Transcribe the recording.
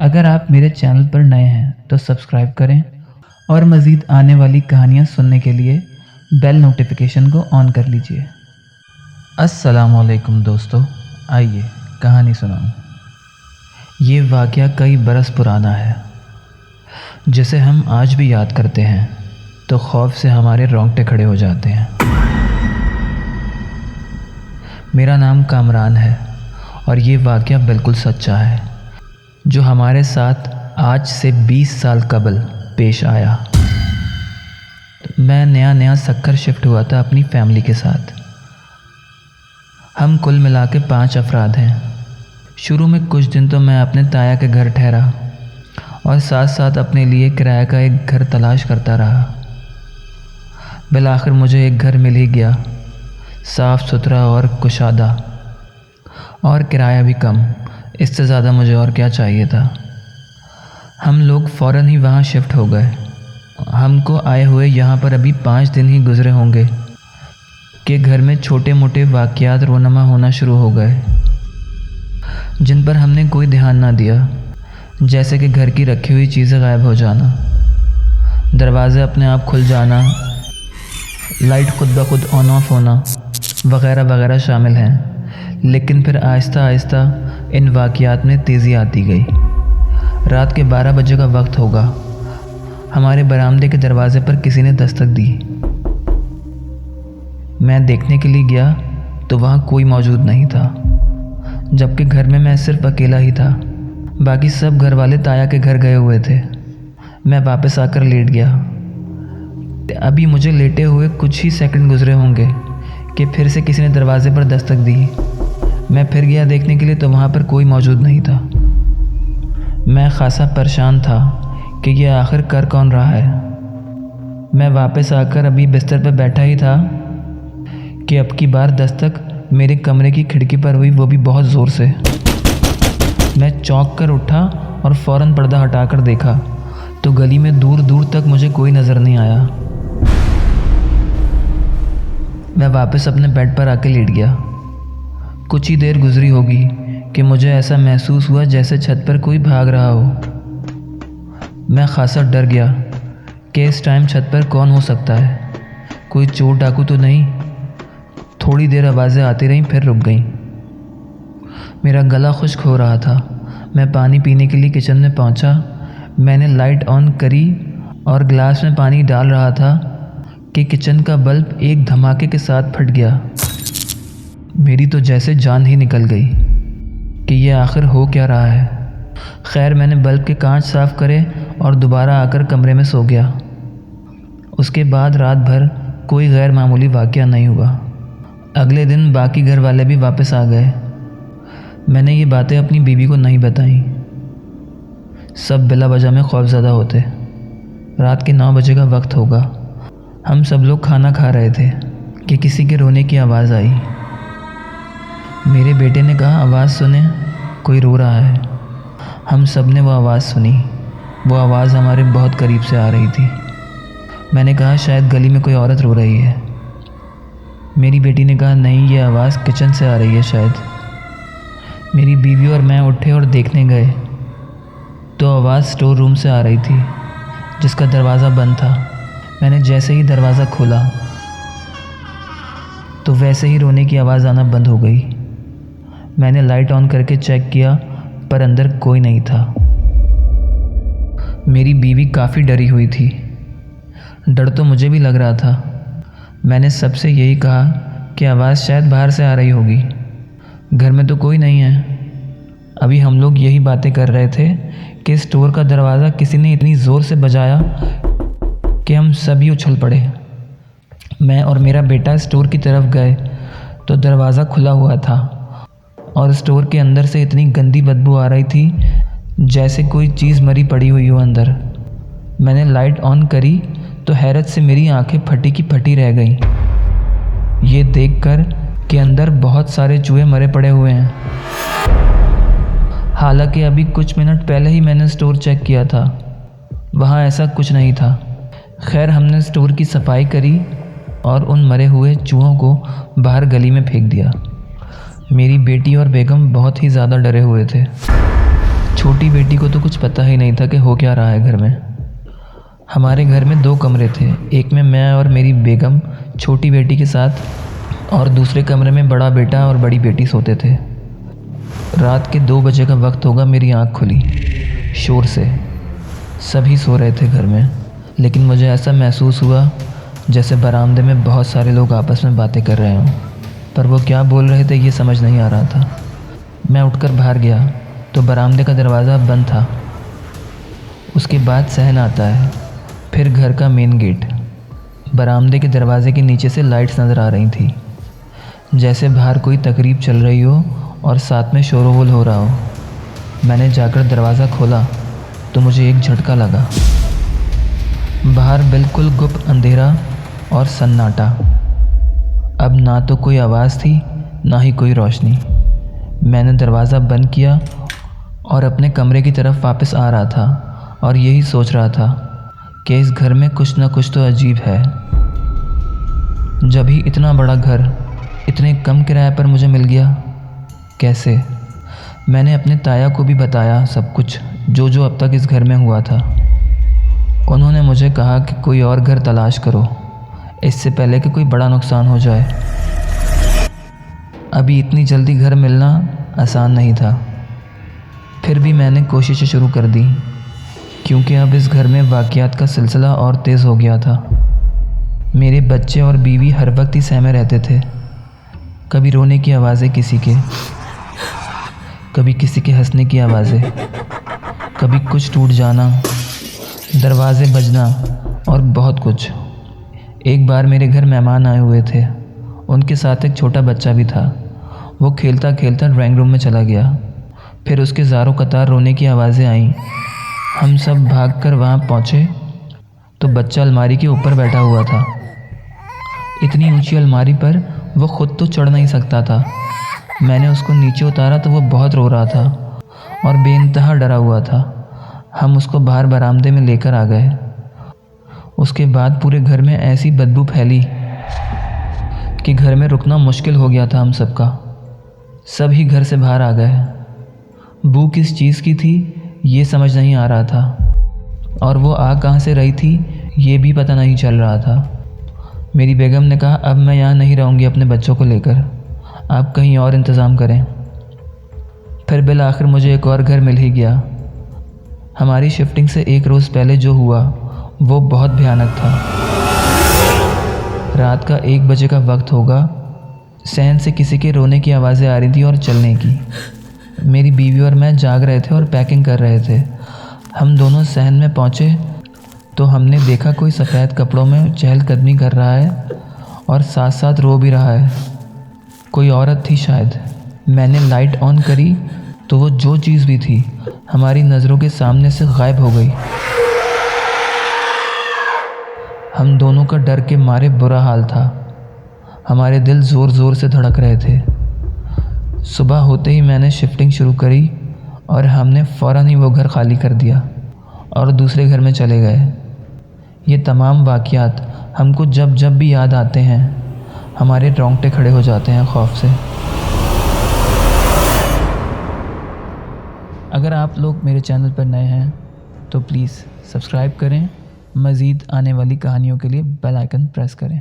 अगर आप मेरे चैनल पर नए हैं तो सब्सक्राइब करें और मज़ीद आने वाली कहानियाँ सुनने के लिए बेल नोटिफिकेशन को ऑन कर लीजिए। अस्सलामुअलैकुम दोस्तों, आइए कहानी सुनाऊं। ये वाक़या कई बरस पुराना है, जिसे हम आज भी याद करते हैं तो खौफ से हमारे रोंगटे खड़े हो जाते हैं। मेरा नाम कामरान है और ये वाक़या बिल्कुल सच्चा है, जो हमारे साथ आज से 20 साल कबल पेश आया। मैं नया सक्कर शिफ्ट हुआ था अपनी फैमिली के साथ। हम कुल मिला के 5 अफराद हैं। शुरू में कुछ दिन तो मैं अपने ताया के घर ठहरा और साथ साथ अपने लिए किराए का एक घर तलाश करता रहा। बिलाखिर मुझे एक घर मिल ही गया, साफ़ सुथरा और कुशादा, और किराया भी कम। इससे ज़्यादा मुझे और क्या चाहिए था। हम लोग फ़ौरन ही वहाँ शिफ्ट हो गए। हमको आए हुए यहाँ पर अभी 5 दिन ही गुज़रे होंगे कि घर में छोटे मोटे वाक़यात रोनमा होना शुरू हो गए, जिन पर हमने कोई ध्यान ना दिया। जैसे कि घर की रखी हुई चीज़ें गायब हो जाना, दरवाज़े अपने आप खुल जाना, लाइट खुद ब खुद ऑन ऑफ होना वग़ैरह वग़ैरह शामिल हैं। लेकिन फिर आहिस्ता आहिस्ता इन वाक़यात में तेज़ी आती गई। रात के 12 बजे का वक्त होगा। हमारे बरामदे के दरवाज़े पर किसी ने दस्तक दी। मैं देखने के लिए गया तो वहाँ कोई मौजूद नहीं था, जबकि घर में मैं सिर्फ अकेला ही था। बाकी सब घर वाले ताया के घर गए हुए थे। मैं वापस आकर लेट गया। अभी मुझे लेटे हुए कुछ ही सेकंड गुजरे होंगे कि फिर से किसी ने दरवाज़े पर दस्तक दी। मैं फिर गया देखने के लिए तो वहाँ पर कोई मौजूद नहीं था। मैं खासा परेशान था कि ये आखिर कर कौन रहा है। मैं वापस आकर अभी बिस्तर पर बैठा ही था कि अब की बार दस्तक मेरे कमरे की खिड़की पर हुई, वो भी बहुत ज़ोर से। मैं चौंक कर उठा और फ़ौरन पर्दा हटाकर देखा तो गली में दूर दूर तक मुझे कोई नज़र नहीं आया। मैं वापस अपने बेड पर आके लेट गया। कुछ ही देर गुजरी होगी कि मुझे ऐसा महसूस हुआ जैसे छत पर कोई भाग रहा हो। मैं खासा डर गया कि इस टाइम छत पर कौन हो सकता है, कोई चोर डाकू तो नहीं। थोड़ी देर आवाज़ें आती रहीं, फिर रुक गईं। मेरा गला खुश्क हो रहा था। मैं पानी पीने के लिए किचन में पहुंचा। मैंने लाइट ऑन करी और गिलास में पानी डाल रहा था कि किचन का बल्ब एक धमाके के साथ फट गया। मेरी तो जैसे जान ही निकल गई कि ये आखिर हो क्या रहा है। खैर, मैंने बल्ब के कांच साफ़ करे और दोबारा आकर कमरे में सो गया। उसके बाद रात भर कोई गैर मामूली वाक़या नहीं हुआ। अगले दिन बाकी घर वाले भी वापस आ गए। मैंने ये बातें अपनी बीवी को नहीं बताई। सब बिला वजह में खौफज़दा होते। रात के 9 बजे का वक्त होगा। हम सब लोग खाना खा रहे थे कि किसी के रोने की आवाज़ आई। मेरे बेटे ने कहा, आवाज़ सुने, कोई रो रहा है। हम सब ने वो आवाज़ सुनी। वो आवाज़ हमारे बहुत करीब से आ रही थी। मैंने कहा, शायद गली में कोई औरत रो रही है। मेरी बेटी ने कहा, नहीं, ये आवाज़ किचन से आ रही है शायद। मेरी बीवी और मैं उठे और देखने गए तो आवाज़ स्टोर रूम से आ रही थी, जिसका दरवाज़ा बंद था। मैंने जैसे ही दरवाज़ा खोला तो वैसे ही रोने की आवाज़ आना बंद हो गई। मैंने लाइट ऑन करके चेक किया, पर अंदर कोई नहीं था। मेरी बीवी काफ़ी डरी हुई थी। डर तो मुझे भी लग रहा था। मैंने सबसे यही कहा कि आवाज़ शायद बाहर से आ रही होगी, घर में तो कोई नहीं है। अभी हम लोग यही बातें कर रहे थे कि स्टोर का दरवाज़ा किसी ने इतनी ज़ोर से बजाया कि हम सभी उछल पड़े। मैं और मेरा बेटा स्टोर की तरफ गए तो दरवाज़ा खुला हुआ था और स्टोर के अंदर से इतनी गंदी बदबू आ रही थी जैसे कोई चीज़ मरी पड़ी हुई हो अंदर। मैंने लाइट ऑन करी तो हैरत से मेरी आंखें फटी की फटी रह गईं, ये देखकर कि अंदर बहुत सारे चूहे मरे पड़े हुए हैं। हालांकि अभी कुछ मिनट पहले ही मैंने स्टोर चेक किया था, वहाँ ऐसा कुछ नहीं था। खैर, हमने स्टोर की सफाई करी और उन मरे हुए चूहों को बाहर गली में फेंक दिया। मेरी बेटी और बेगम बहुत ही ज़्यादा डरे हुए थे। छोटी बेटी को तो कुछ पता ही नहीं था कि हो क्या रहा है घर में। हमारे घर में 2 कमरे थे, एक में मैं और मेरी बेगम छोटी बेटी के साथ और दूसरे कमरे में बड़ा बेटा और बड़ी बेटी सोते थे। रात के 2 बजे का वक्त होगा, मेरी आँख खुली शोर से। सभी सो रहे थे घर में, लेकिन मुझे ऐसा महसूस हुआ जैसे बरामदे में बहुत सारे लोग आपस में बातें कर रहे हों, पर वो क्या बोल रहे थे ये समझ नहीं आ रहा था। मैं उठकर बाहर गया तो बरामदे का दरवाज़ा बंद था। उसके बाद सहन आता है, फिर घर का मेन गेट। बरामदे के दरवाजे के नीचे से लाइट्स नज़र आ रही थी, जैसे बाहर कोई तकरीब चल रही हो और साथ में शोरगुल हो रहा हो। मैंने जाकर दरवाज़ा खोला तो मुझे एक झटका लगा। बाहर बिल्कुल गुप्त अंधेरा और सन्नाटा। अब ना तो कोई आवाज़ थी, ना ही कोई रोशनी। मैंने दरवाज़ा बंद किया और अपने कमरे की तरफ वापस आ रहा था और यही सोच रहा था कि इस घर में कुछ ना कुछ तो अजीब है। जब ही इतना बड़ा घर इतने कम किराए पर मुझे मिल गया, कैसे? मैंने अपने ताया को भी बताया सब कुछ जो अब तक इस घर में हुआ था। उन्होंने मुझे कहा कि कोई और घर तलाश करो, इससे पहले कि कोई बड़ा नुकसान हो जाए। अभी इतनी जल्दी घर मिलना आसान नहीं था। फिर भी मैंने कोशिशें शुरू कर दी, क्योंकि अब इस घर में वाक़यात का सिलसिला और तेज़ हो गया था। मेरे बच्चे और बीवी हर वक्त ही सहमे रहते थे। कभी रोने की आवाज़ें किसी के, कभी किसी के हंसने की आवाज़ें, कभी कुछ टूट जाना, दरवाजे बजना और बहुत कुछ। एक बार मेरे घर मेहमान आए हुए थे, उनके साथ एक छोटा बच्चा भी था। वो खेलता खेलता ड्राइंग रूम में चला गया। फिर उसके ज़ारों कतार रोने की आवाज़ें आईं। हम सब भागकर वहाँ पहुँचे तो बच्चा अलमारी के ऊपर बैठा हुआ था। इतनी ऊंची अलमारी पर वो खुद तो चढ़ नहीं सकता था। मैंने उसको नीचे उतारा तो वो बहुत रो रहा था और बेइंतहा डरा हुआ था। हम उसको बाहर बरामदे में लेकर आ गए। उसके बाद पूरे घर में ऐसी बदबू फैली कि घर में रुकना मुश्किल हो गया था हम सबका। सभी घर से बाहर आ गए। बू किस चीज़ की थी ये समझ नहीं आ रहा था, और वो आ कहाँ से रही थी ये भी पता नहीं चल रहा था। मेरी बेगम ने कहा, अब मैं यहाँ नहीं रहूँगी अपने बच्चों को लेकर, आप कहीं और इंतज़ाम करें। फिर बिल आखिर मुझे एक और घर मिल ही गया। हमारी शिफ्टिंग से 1 रोज़ पहले जो हुआ वो बहुत भयानक था। रात का 1 बजे का वक्त होगा। सहन से किसी के रोने की आवाज़ें आ रही थी और चलने की। मेरी बीवी और मैं जाग रहे थे और पैकिंग कर रहे थे। हम दोनों सहन में पहुँचे तो हमने देखा कोई सफ़ेद कपड़ों में चहलकदमी कर रहा है और साथ साथ रो भी रहा है। कोई औरत थी शायद। मैंने लाइट ऑन करी तो वो जो चीज़ भी थी हमारी नज़रों के सामने से गायब हो गई। हम दोनों का डर के मारे बुरा हाल था। हमारे दिल ज़ोर ज़ोर से धड़क रहे थे। सुबह होते ही मैंने शिफ्टिंग शुरू करी और हमने फ़ौरन ही वो घर खाली कर दिया और दूसरे घर में चले गए। ये तमाम वाक़यात हमको जब जब भी याद आते हैं हमारे रोंगटे खड़े हो जाते हैं खौफ से। अगर आप लोग मेरे चैनल पर नए हैं तो प्लीज़ सब्सक्राइब करें। मज़ीद आने वाली कहानियों के लिए बेल आइकन प्रेस करें।